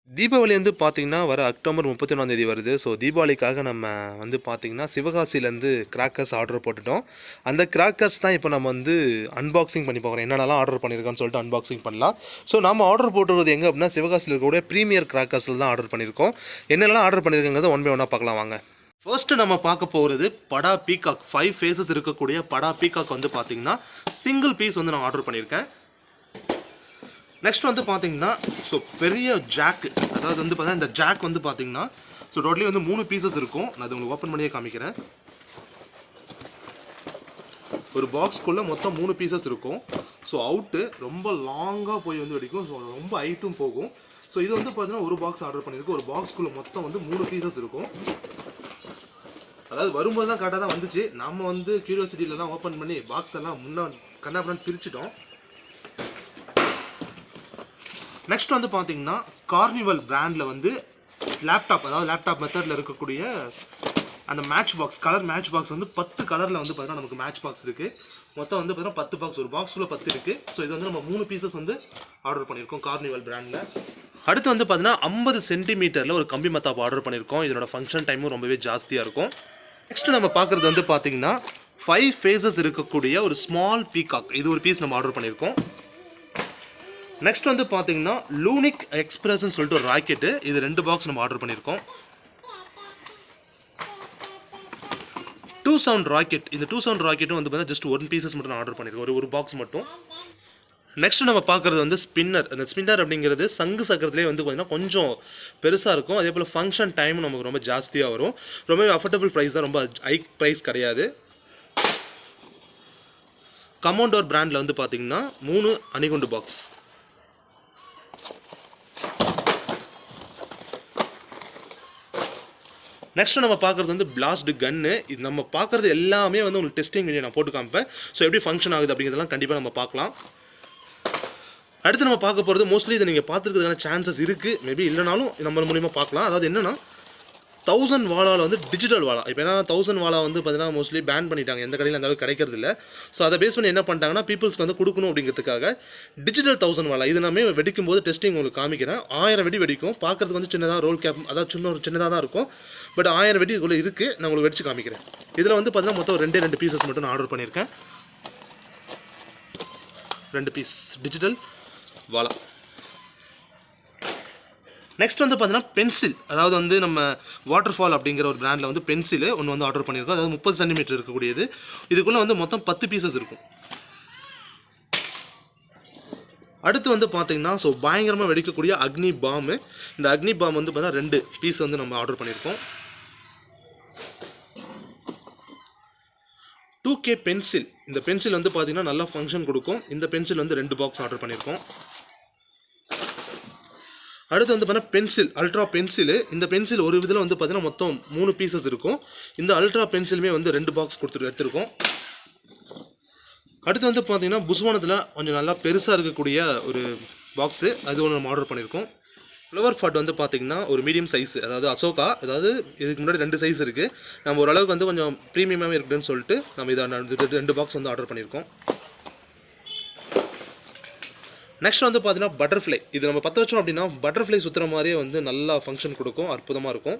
தீபாவளி வந்து பார்த்தீங்கன்னா, வர அக்டோபர் 31 வருது. ஸோ தீபாவளிக்காக நம்ம வந்து பார்த்தீங்கன்னா, சிவகாசியிலேருந்து கிராக்கர்ஸ் ஆர்டர் போட்டுட்டோம். அந்த கிராக்கர்ஸ் தான் இப்போ நம்ம வந்து அன்பாக்சிங் பண்ணி பார்க்குறோம். என்னென்னலாம் ஆர்டர் பண்ணியிருக்கோன்னு சொல்லிட்டு அன்பாக்சிங் பண்ணலாம். ஸோ நம்ம ஆர்டர் போட்டுறது எங்கே அப்படின்னா, சிவகாசியில் இருக்கக்கூடிய ப்ரீமியர் கிராக்கர்ஸில் தான் ஆர்டர் பண்ணியிருக்கோம். என்னென்னலாம் ஆர்டர் பண்ணியிருக்கோங்கிறத ஒன் பை ஒன்னாக பார்க்கலாம் வாங்க. ஃபர்ஸ்ட்டு நம்ம பார்க்க போகிறது படா பீகாக் 5 ஃபேஸஸ் இருக்கக்கூடிய படா பீகாக் வந்து பார்த்தீங்கன்னா, சிங்கிள் பீஸ் வந்து நான் ஆர்டர் பண்ணியிருக்கேன். நெக்ஸ்ட் வந்து பார்த்தீங்கன்னா, ஸோ பெரிய ஜாக், அதாவது வந்து பார்த்தீங்கன்னா இந்த ஜாக் வந்து பார்த்தீங்கன்னா, ஸோ டோட்டலி வந்து 3 பீசஸ் இருக்கும். நான் அது உங்களுக்கு ஓப்பன் பண்ணியே காமிக்கிறேன். ஒரு பாக்ஸ்க்குள்ளே மொத்தம் 3 பீசஸ் இருக்கும். ஸோ அவுட்டு ரொம்ப லாங்காக போய் வந்து வெடிக்கும். ஸோ ரொம்ப ஹைட்டும் போகும். ஸோ இது வந்து பார்த்தீங்கன்னா ஒரு பாக்ஸ் ஆர்டர் பண்ணியிருக்கோம். ஒரு பாக்ஸ்க்குள்ளே மொத்தம் வந்து 3 பீசஸ் இருக்கும். அதாவது வரும்போதெல்லாம் கரெக்டாக தான் வந்துச்சு. நம்ம வந்து கியூரியாசிட்டியிலலாம் ஓப்பன் பண்ணி பாக்ஸ் எல்லாம் கண்ணாபுரம் பிரிச்சுட்டோம். நெக்ஸ்ட் வந்து பார்த்தீங்கன்னா, கார்னிவல் பிராண்டில் வந்து லேப்டாப், அதாவது லேப்டாப் மெத்தடில் இருக்கக்கூடிய அந்த match box, colour match box வந்து 10 கலரில் வந்து பார்த்தீங்கன்னா நமக்கு மேட்ச் பாக்ஸ் இருக்குது. மொத்தம் வந்து பார்த்தீங்கன்னா 10 பாக்ஸ், ஒரு பாக்ஸ்க்குள்ளே 10 இருக்குது. ஸோ இது வந்து நம்ம 3 பீசஸ் வந்து ஆர்டர் பண்ணியிருக்கோம் கார்னிவல் பிராண்டில். அடுத்து வந்து பார்த்தீங்கன்னா 50 சென்டிமீட்டரில் ஒரு கம்பி மத்தாப் ஆர்டர் பண்ணியிருக்கோம். இதனோட ஃபங்க்ஷன் டைமும் ரொம்பவே ஜாஸ்தியாக இருக்கும். நெக்ஸ்ட் நம்ம பார்க்குறது வந்து பார்த்தீங்கன்னா 5 ஃபேஸஸ் இருக்கக்கூடிய ஒரு ஸ்மால் பீகாக், இது ஒரு பீஸ் நம்ம ஆர்டர் பண்ணியிருக்கோம். நெக்ஸ்ட் வந்து பார்த்தீங்கன்னா லூனிக் எக்ஸ்பிரஸ்ன்னு சொல்லிட்டு ஒரு ராக்கெட்டு, இது 2 பாக்ஸ் நம்ம ஆர்டர் பண்ணியிருக்கோம். 2 சவுண்ட் ராக்கெட், இந்த 2 சவுண்ட் ராக்கெட்டும் வந்து பார்த்தீங்கன்னா ஜஸ்ட் 1 பீசஸ் மட்டும் நான் ஆர்டர் பண்ணியிருக்கோம், ஒரு பாக்ஸ் மட்டும். நெக்ஸ்ட் நம்ம பார்க்குறது வந்து ஸ்பின்னர். அந்த ஸ்பின்னர் அப்படிங்கிறது சங்கு சக்கரத்துலேயே வந்து பார்த்தீங்கன்னா கொஞ்சம் பெருசாக இருக்கும். அதே போல் ஃபங்க்ஷன் டைம் நமக்கு ரொம்ப ஜாஸ்தியாக வரும். ரொம்பவே அஃபோர்டபுள் ப்ரைஸ் தான், ரொம்ப ஹை ப்ரைஸ் கிடையாது. கமாண்டோர் பிராண்டில் வந்து பார்த்தீங்கன்னா 3 அணிகுண்டு பாக்ஸ். நெக்ஸ்ட் நம்ம பார்க்குறது வந்து பிளாஸ்ட் கன்னு. இது நம்ம பார்க்குறது எல்லாமே வந்து உங்களுக்கு டெஸ்டிங் வீடியோ நான் போட்டு காமிப்பேன். ஸோ எப்படி ஃபங்க்ஷன் ஆகுது அப்படிங்கிறதெல்லாம் கண்டிப்பாக நம்ம பார்க்கலாம். அடுத்து நம்ம பார்க்க போகிறது மோஸ்ட்லி இதை நீங்கள் பார்த்துருக்கிறதுக்கான சான்சஸ் இருக்குது, மேபி இல்லைனாலும் நம்ம மூலிமா பார்க்கலாம். அதாவது என்னென்னா 1000 வாலாவில் வந்து டிஜிட்டல் வாலா. இப்போ ஏன்னா 1000 வாலா வந்து பார்த்தீங்கன்னா மோஸ்ட்லி பேன் பண்ணிட்டாங்க, எந்த கடையில் அந்த அளவுக்கு கிடைக்கிறது இல்லை. ஸோ அதை பேஸ் பண்ணி என்ன பண்ணிட்டாங்கன்னா பீப்புள்ஸ்க்கு வந்து கொடுக்கணும் அப்படிங்கிறதுக்காக டிஜிட்டல் 1000 வாலா இது நம்ம வெடிக்கும் போது டெஸ்டிங் உங்களுக்கு காமிக்கிறேன். 1000 வெடி வெடிக்கும். பார்க்குறதுக்கு வந்து சின்னதாக ரோல் கேப், அதாவது ஒரு சின்னதாக தான் இருக்கும். பட் 1000 வெடி இதுக்குள்ளே இருக்குது. நான் உங்களுக்கு வெடிச்சு காமிக்கிறேன். இதில் வந்து பார்த்தீங்கன்னா மொத்தம் 2 பீசஸ் மட்டும் நான் ஆர்டர் பண்ணியிருக்கேன். 2 பீஸ் டிஜிட்டல் வாலா. நெக்ஸ்ட் வந்து பார்த்தீங்கன்னா பென்சில், அதாவது வந்து நம்ம வாட்டர் ஃபால் அப்படிங்கிற ஒரு பிராண்டில் வந்து பென்சில் ஒன்று வந்து ஆர்டர் பண்ணியிருக்கோம். அதாவது 30 சென்டிமீட்டர் இருக்கக்கூடியது. இதுக்குள்ளே வந்து மொத்தம் 10 பீசஸ் இருக்கும். அடுத்து வந்து பார்த்தீங்கன்னா ஸோ பயங்கரமாக வெடிக்கக்கூடிய அக்னி பாம்பு. இந்த அக்னி பாம் வந்து பார்த்தீங்கன்னா 2 பீஸ் வந்து நம்ம ஆர்டர் பண்ணியிருக்கோம். 2K பென்சில், இந்த பென்சில் வந்து பார்த்தீங்கன்னா நல்லா ஃபங்க்ஷன் கொடுக்கும். இந்த பென்சில் வந்து 2 பாக்ஸ் ஆர்டர் பண்ணியிருக்கோம். அடுத்து வந்து பார்த்தீங்கன்னா பென்சில், அல்ட்ரா பென்சில். இந்த பென்சில் ஒரு இதில் வந்து பார்த்தீங்கன்னா மொத்தம் 3 பீசஸ் இருக்கும். இந்த அல்ட்ரா பென்சிலுமே வந்து 2 பாக்ஸ் எடுத்துருக்கோம். அடுத்து வந்து பார்த்தீங்கன்னா புஸ்வானத்தில் கொஞ்சம் நல்லா பெருசாக இருக்கக்கூடிய ஒரு பாக்ஸு, அது ஒன்று நம்ம ஆர்டர் பண்ணியிருக்கோம். ஃப்ளவர் பாட் வந்து பார்த்தீங்கன்னா ஒரு மீடியம் சைஸ், அதாவது அசோகா, அதாவது இதுக்கு முன்னாடி 2 சைஸ் இருக்குது. நம்ம ஓரளவுக்கு வந்து கொஞ்சம் ப்ரீமியமாகவே இருக்குதுன்னு சொல்லிட்டு நம்ம இதை 2 பாக்ஸ் வந்து ஆர்டர் பண்ணியிருக்கோம். நெக்ஸ்ட் வந்து பார்த்தீங்கன்னா பட்டர்ஃப்ளை. இது நம்ம பற்ற வச்சோம் அப்படின்னா பட்டர்ஃப்ளை சுற்றுற மாதிரியே வந்து நல்லா ஃபங்க்ஷன் கொடுக்கும், அற்புதமாக இருக்கும்.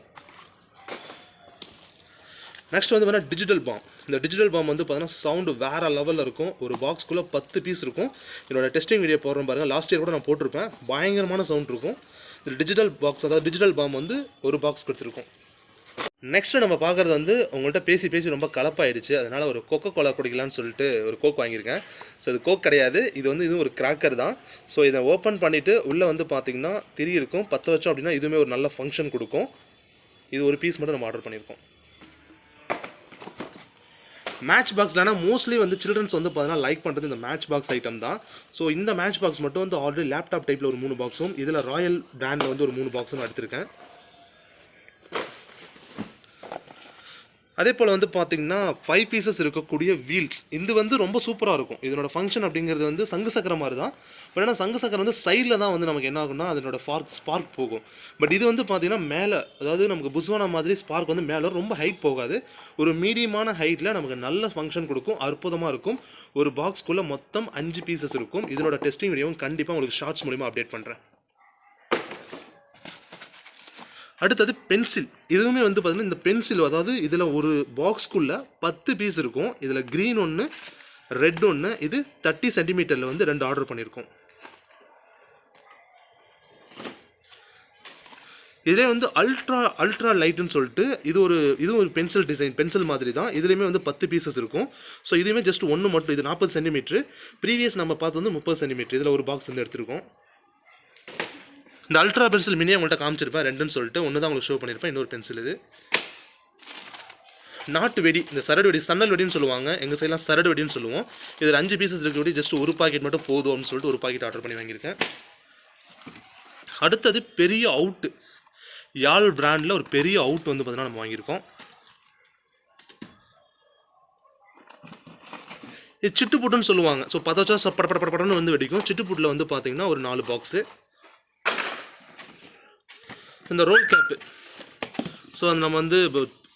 நெக்ஸ்ட் வந்து பார்த்தீங்கன்னா டிஜிட்டல் பாம். இந்த டிஜிட்டல் பாம் வந்து பார்த்தீங்கன்னா சவுண்டு வேறு லெவலில் இருக்கும். ஒரு பாக்ஸ்க்குள்ளே 10 பீஸ் இருக்கும். என்னோட டெஸ்டிங் வீடியோ போடுறேன் பாருங்கள், லாஸ்ட் இயர் கூட நான் போட்டிருப்பேன். பயங்கரமான சவுண்ட் இருக்கும். இந்த டிஜிட்டல் பாக்ஸ், அதாவது டிஜிட்டல் பாம் வந்து ஒரு பாக்ஸ் கொடுத்துருக்கோம். நெக்ஸ்ட்டு நம்ம பார்க்குறது வந்து உங்கள்கிட்ட பேசி ரொம்ப கலப்பாயிடுச்சு, அதனால் ஒரு கொக்கோ கோலா குடிக்கலான்னு சொல்லிட்டு ஒரு கோக் வாங்கியிருக்கேன். ஸோ இது கோக் கிடையாது, இது ஒரு கிராக்கர் தான். ஸோ இதை ஓப்பன் பண்ணிவிட்டு உள்ளே வந்து பார்த்திங்கன்னா திரி இருக்கும். 10 வச்சோம் அப்படின்னா இதுவுமே ஒரு நல்ல ஃபங்க்ஷன் கொடுக்கும். இது ஒரு பீஸ் மட்டும் நம்ம ஆர்டர் பண்ணியிருக்கோம். மேட்ச் பாக்ஸ்லனா மோஸ்ட்லி வந்து சில்ட்ரன்ஸ் வந்து பார்த்தீங்கன்னா லைக் பண்ணுறது இந்த மேட்ச் பாக்ஸ் ஐட்டம் தான். ஸோ இந்த மேட்ச் பாக்ஸ் மட்டும் வந்து ஆல்ரெடி லேப்டாப் டைப்பில் ஒரு 3 பாக்ஸும், இதில் ராயல் பிராண்டில் வந்து ஒரு 3 பாக்ஸும் எடுத்திருக்கேன். அதே போல் வந்து பார்த்தீங்கன்னா 5 பீசஸ் இருக்கக்கூடிய வீல்ஸ், இது வந்து ரொம்ப சூப்பராக இருக்கும். இதனோட ஃபங்க்ஷன் அப்படிங்கிறது வந்து சங்கு சக்கரம் மாதிரி தான். பட் ஆனால் சங்கு சக்கரம் வந்து சைடில் தான் வந்து நமக்கு என்ன ஆகும்னா அதனோட ஸ்பார்க் போகும். பட் இது வந்து பார்த்தீங்கன்னா மேலே, அதாவது நமக்கு புஸ்வானா மாதிரி ஸ்பார்க் வந்து மேலே ரொம்ப ஹைட் போகாது. ஒரு மீடியமான ஹைட்டில் நமக்கு நல்ல ஃபங்க்ஷன் கொடுக்கும், அற்புதமாக இருக்கும். ஒரு பாக்ஸ்க்குள்ளே மொத்தம் 5 பீசஸ் இருக்கும். இதனோட டெஸ்டிங் வீடியோவும் கண்டிப்பாக உங்களுக்கு ஷார்ட்ஸ் மூலிமா அப்டேட் பண்ணுறேன். அடுத்தது பென்சில். இதுவுமே வந்து பார்த்தீங்கன்னா இந்த பென்சில், அதாவது இதில் ஒரு பாக்ஸ்க்குள்ளே 10 பீஸ் இருக்கும். இதில் க்ரீன் ஒன்று, ரெட் ஒன்று, இது 30 சென்டிமீட்டரில் வந்து 2 ஆர்டர் பண்ணியிருக்கோம். இதே வந்து அல்ட்ரா லைட்டுன்னு சொல்லிட்டு இதுவும் ஒரு பென்சில் டிசைன், பென்சில் மாதிரி தான். இதுலேயுமே வந்து 10 பீசஸ் இருக்கும். ஸோ இதுவுமே ஜஸ்ட் ஒன்று மட்டும். இது 40 சென்டிமீட்ரு. ப்ரீவியஸ் நம்ம பார்த்து வந்து 30 சென்டிமீட்ரு. இதில் ஒரு பாக்ஸ் வந்து எடுத்திருக்கோம். இந்த அல்ட்ரா பென்சில் மினியே உங்கள்கிட்ட காமிச்சிருப்பேன், ரெண்டுன்னு சொல்லிட்டு. ஒன்று தான் உங்களுக்கு ஷோ பண்ணியிருப்பேன். இன்னொரு பென்சில் இது. நாட்டு வெடி, இந்த சரடு வெடி, சன்னல் வெடின்னு சொல்லுவாங்க. எங்கள் சைட்லாம் சரடு வெடின்னு சொல்லுவோம். இதில் 5 பீசஸ் இருக்க வெடி, ஜஸ்ட் ஒரு பாக்கெட் மட்டும் போதும் அப்படின்னு சொல்லிட்டு ஒரு பாக்கெட் ஆர்டர் பண்ணி வாங்கியிருக்கேன். அடுத்தது பெரிய அவுட்டு, யாழ் பிராண்டில் ஒரு பெரிய அவுட் வந்து பார்த்தீங்கன்னா நம்ம வாங்கியிருக்கோம். இது சிட்டுப்புட்டுன்னு சொல்லுவாங்க. ஸோ 10 வச்சா படப்படன்னு வந்து வெடிக்கும். சிட்டுப்புட்டில் வந்து பார்த்தீங்கன்னா ஒரு 4 பாக்ஸு. இந்த ரோல் கேப்பு, ஸோ அது நம்ம வந்து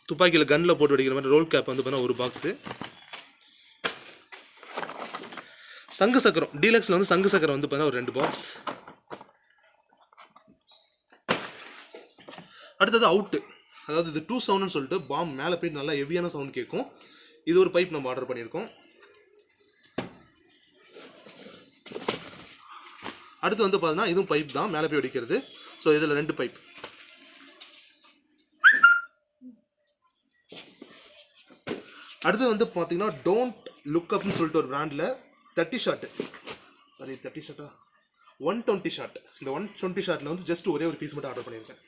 துப்பாக்கியில் கன்னில் போட்டு வெடிக்கிற மாதிரி ரோல் கேப் வந்து பார்த்தீங்கன்னா ஒரு பாக்ஸு. சங்கு சக்கரம், டீலக்ஸில் வந்து சங்கு சக்கரம் வந்து பார்த்தீங்கன்னா ஒரு 2 பாக்ஸ். அடுத்தது அவுட்டு, அதாவது இது 2 சவுண்டுன்னு சொல்லிட்டு பாம் மேலே போய் நல்லா ஹெவியான சவுண்ட் கேட்கும். இது ஒரு பைப் நம்ம ஆர்டர் பண்ணியிருக்கோம். அடுத்து வந்து பார்த்தீங்கன்னா இதுவும் பைப் தான், மேலே போய் வெடிக்கிறது. ஸோ இதில் 2 பைப். அடுத்து வந்து பார்த்தீங்கன்னா டோன்ட் லுக் அப்னு சொல்லிட்டு ஒரு பிராண்டில் 30 ஷாட்டு, சாரி 30 ஷாட்டா 120 ஷாட். இந்த 120 ஷாட்டில் வந்து ஜஸ்ட் ஒரே ஒரு பீஸ் மட்டும் ஆர்டர் பண்ணியிருக்கேன்.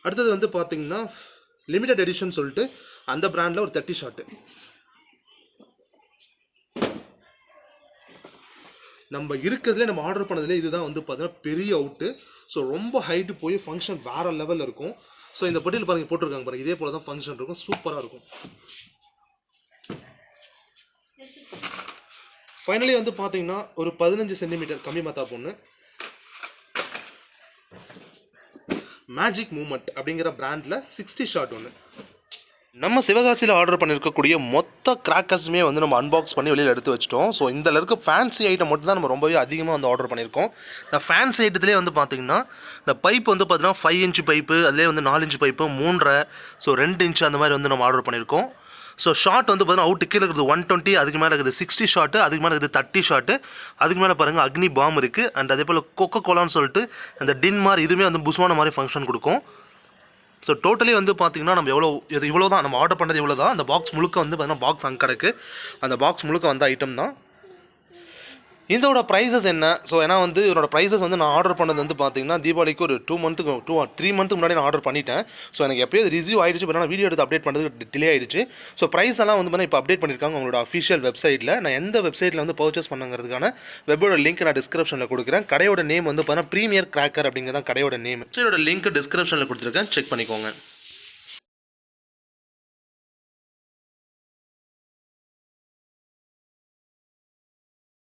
அடுத்தது வந்து பார்த்தீங்கன்னா லிமிடெட் எடிஷன் சொல்லிட்டு அந்த பிராண்டில் ஒரு 30 ஷாட்டு. நம்ம இருக்கிறதுலே நம்ம ஆர்டர் பண்ணதுலேயே இதுதான் வந்து பார்த்தீங்கன்னா பெரிய அவுட்டு. ஸோ ரொம்ப ஹைட்டு போய் ஃபங்க்ஷன் வேறு லெவலில் இருக்கும். ஸோ இந்த பொட்டியில் பாருங்கள் போட்டிருக்காங்க பாருங்கள், இதே போல் தான் ஃபங்க்ஷன் இருக்கும். சூப்பராக இருக்கும். ஃபைனலி வந்து பார்த்தீங்கன்னா ஒரு 15 சென்டிமீட்டர் கம்மி மத்தாப்பு ஒன்று, மேஜிக் மூமெண்ட் அப்படிங்கிற பிராண்டில் 60 ஷாட் ஒன்று. நம்ம சிவகாசியில் ஆர்டர் பண்ணியிருக்கக்கூடிய மொத்த கிராக்கர்ஸுமே வந்து நம்ம அன்பாக்ஸ் பண்ணி வெளியில் எடுத்து வச்சிட்டோம். ஸோ இதில் இருக்க ஃபேன்சி ஐட்டம் மட்டும் தான் நம்ம ரொம்பவே அதிகமாக வந்து ஆர்டர் பண்ணியிருக்கோம். இந்த ஃபேன்சி ஐட்டத்துலேயே வந்து பார்த்திங்கன்னா இந்த பைப் வந்து பார்த்திங்கன்னா 5 இன்ச் பைப்பு, அதிலே வந்து 4 இன்ச் பைப்பு, 3.5, ஸோ 2 இன்ச் அந்த மாதிரி வந்து நம்ம ஆர்டர் பண்ணியிருக்கோம். ஸோ ஷார்ட் வந்து பார்த்தீங்கன்னா அவுட்டு கீழே இருக்குது 120, அதுக்கு மேலே இருக்குது 60 ஷாட்டு, அதுக்கு மேலே இருக்குது 30 ஷாட்டு, அதுக்கு மேலே பாருங்கள் அக்னி பாம் இருக்குது. அண்ட் அதே போல் கொக்கோ கோலான்னு சொல்லிட்டு அந்த டின் மாதிரி இதுவுமே வந்து புஸ்வான மாதிரி ஃபங்க்ஷன் கொடுக்கும். ஸோ டோட்டலி வந்து பார்த்திங்கன்னா நம்ம இவ்வளோ தான் நம்ம ஆர்டர் பண்ணது, இவ்வளோ தான். அந்த பாக்ஸ் முழுக்க வந்து பார்த்தீங்கன்னா பாக்ஸ் அங்கே கிடக்கு. அந்த பாக்ஸ் முழுக்க வந்த ஐட்டம் தான். இதோட ப்ரைஸஸ் என்ன? ஸோ ஏன்னா வந்து இதோட ப்ரைஸஸ் வந்து நான் ஆர்டர் பண்ணது வந்து பார்த்தீங்கன்னா தீபாவளிக்கு ஒரு 3 மந்த்துக்கு முன்னாடி நான் ஆர்டர் பண்ணிட்டேன். ஸோ எனக்கு எப்போயும் ரிசீவ் ஆகிடுச்சு, பட் ஆனால் வீடியோ எடுத்து அப்டேட் பண்ணுறது டிலே ஆகிடுச்சு. ஸோ ப்ரைஸ் எல்லாம் வந்து பார்த்தீங்கன்னா இப்போ அப்டேட் பண்ணியிருக்காங்க அவங்களோட அஃபிஷியல் வெப்சைட்டில். நான் எந்த வெப்சைட்டில் வந்து பர்ச்சேஸ் பண்ணுங்கிறதுக்கான வெப்போட லிங்க் நான் டிஸ்கிரிப்ஷனில் கொடுக்குறேன். கடையோட நேம் வந்து பார்த்தீங்கன்னா ப்ரீமியர் கிராக்கர் அப்படிங்கிறதான் கடையோட நேம். வெப்சைட்டோட லிங்க் டிஸ்கிரிப்ஷனில் கொடுத்துருக்கேன், செக் பண்ணிக்கோங்க.